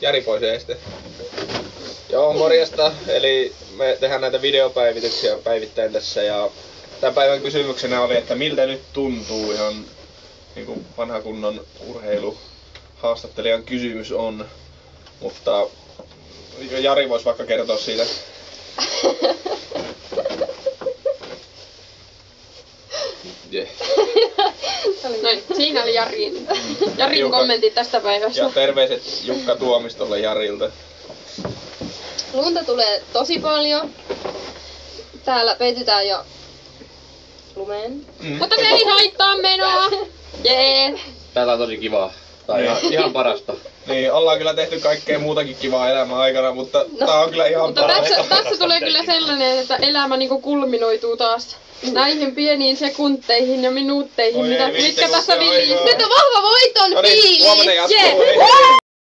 Jari pois este. Joo, morjesta. Eli me tehdään näitä videopäivityksiä päivittäin tässä ja tämän päivän kysymyksenä oli, että miltä nyt tuntuu ihan niinku vanha kunnon urheiluhaastattelijan kysymys on. Mutta Jari voisi vaikka kertoa siitä. Yeah. Noin, siinä oli Jarin kommentit tästä päivästä. Ja terveiset Jukka Tuomistolle Jarilta. Lunta tulee tosi paljon. Täällä peitytään jo lumeen. Mutta se ei haittaa menoa. Jee. Täällä on tosi kivaa. Tää on ihan parasta. Niin, ollaan kyllä tehty kaikkea muutakin kivaa elämän aikana, mutta tää on kyllä ihan parasta. Tässä tulee kyllä sellainen, että elämä niinku kulminoituu taas näihin pieniin sekunteihin ja minuutteihin, mitkä tässä villiin. Nyt on vahva voiton fiilis! Huomenna jatkuu.